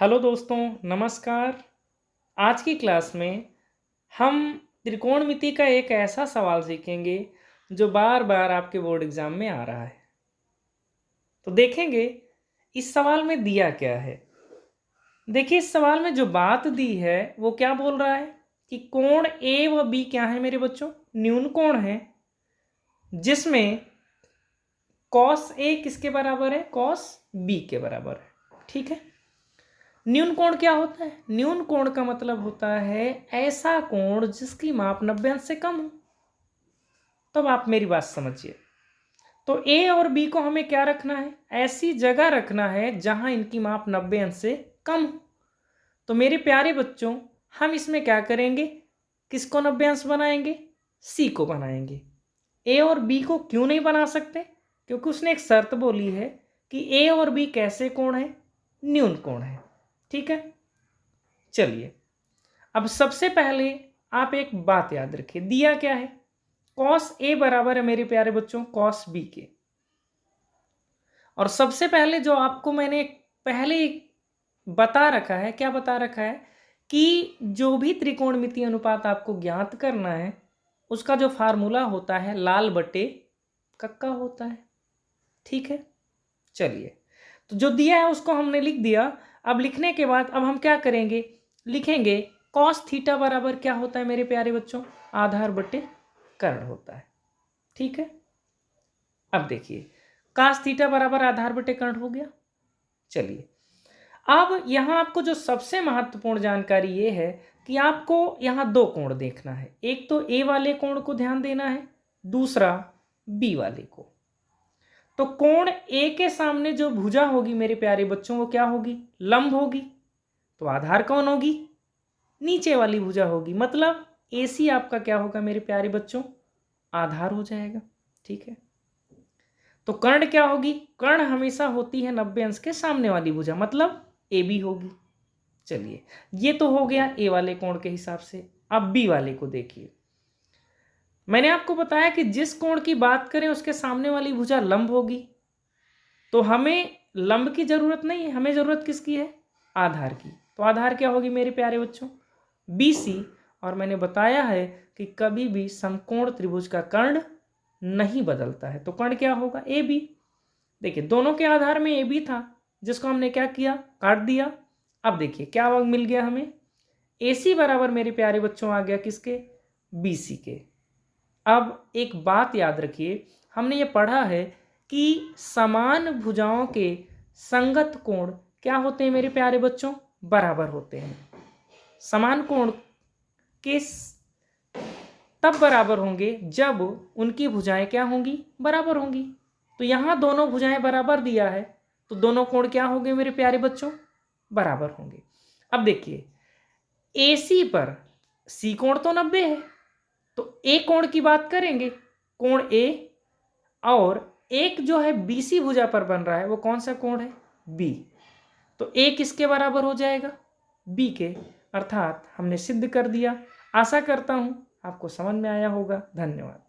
Hello दोस्तों, नमस्कार। आज की क्लास में हम त्रिकोणमिति का एक ऐसा सवाल सीखेंगे जो बार बार आपके बोर्ड एग्जाम में आ रहा है। तो देखेंगे इस सवाल में दिया क्या है। देखिए, इस सवाल में जो बात दी है वो क्या बोल रहा है कि कोण ए व बी क्या है मेरे बच्चों, न्यून कोण है, जिसमें कॉस ए किसके बराबर है, कॉस बी के बराबर है। ठीक है। न्यून कोण क्या होता है? न्यून कोण का मतलब होता है ऐसा कोण जिसकी माप 90 अंश से कम हो। तब आप मेरी बात समझिए। तो ए और बी को हमें क्या रखना है? ऐसी जगह रखना है जहां इनकी माप 90 अंश से कम हो। तो मेरे प्यारे बच्चों, हम इसमें क्या करेंगे? किसको 90 अंश बनाएंगे? सी को बनाएंगे। ए और बी को क्यों नहीं बना सकते? क्योंकि उसने एक शर्त बोली है कि ए और बी कैसे कोण है? न्यून कोण है। ठीक है। चलिए, अब सबसे पहले आप एक बात याद रखिए, दिया क्या है? कॉस ए बराबर है मेरे प्यारे बच्चों कॉस बी के। और सबसे पहले जो आपको मैंने पहले बता रखा है, क्या बता रखा है कि जो भी त्रिकोणमितीय अनुपात आपको ज्ञात करना है उसका जो फार्मूला होता है लाल बटे कक्का होता है। ठीक है। चलिए, तो जो दिया है उसको हमने लिख दिया। अब लिखने के बाद अब हम क्या करेंगे? लिखेंगे कॉस थीटा बराबर क्या होता है मेरे प्यारे बच्चों? आधार बटे कर्ण होता है। ठीक है। अब देखिए, कॉस थीटा बराबर आधार बटे कर्ण हो गया। चलिए, अब यहां आपको जो सबसे महत्वपूर्ण जानकारी ये है कि आपको यहां दो कोण देखना है। एक तो ए वाले कोण को ध्यान देना है, दूसरा बी वाले को। तो कोण ए के सामने जो भुजा होगी मेरे प्यारे बच्चों वो क्या होगी? लंब होगी। तो आधार कौन होगी? नीचे वाली भुजा होगी। मतलब AC आपका क्या होगा मेरे प्यारे बच्चों? आधार हो जाएगा। ठीक है। तो कर्ण क्या होगी? कर्ण हमेशा होती है 90 अंश के सामने वाली भुजा, मतलब AB होगी। चलिए, ये तो हो गया ए वाले कोण के हिसाब से। अब बी वाले को देखिए। मैंने आपको बताया कि जिस कोण की बात करें उसके सामने वाली भुजा लंब होगी। तो हमें लंब की जरूरत नहीं है, हमें जरूरत किसकी है? आधार की। तो आधार क्या होगी मेरे प्यारे बच्चों? BC। और मैंने बताया है कि कभी भी समकोण त्रिभुज का कर्ण नहीं बदलता है। तो कर्ण क्या होगा? AB। देखिए, दोनों के आधार में AB था जिसको हमने क्या किया? काट दिया। अब देखिए क्या मिल गया हमें? AC बराबर मेरे प्यारे बच्चों आ गया किसके? BC के। अब एक बात याद रखिए, हमने ये पढ़ा है कि समान भुजाओं के संगत कोण क्या होते हैं मेरे प्यारे बच्चों? बराबर होते हैं। समान कोण के तब बराबर होंगे जब उनकी भुजाएं क्या होंगी? बराबर होंगी। तो यहां दोनों भुजाएं बराबर दिया है, तो दोनों कोण क्या होंगे मेरे प्यारे बच्चों? बराबर होंगे। अब देखिए, AC पर C कोण तो 90 है, तो A कोण की बात करेंगे, कोण A। और एक जो है BC भुजा पर बन रहा है वो कौन सा कोण है? B। तो A किसके बराबर हो जाएगा? B के। अर्थात हमने सिद्ध कर दिया। आशा करता हूं आपको समझ में आया होगा। धन्यवाद।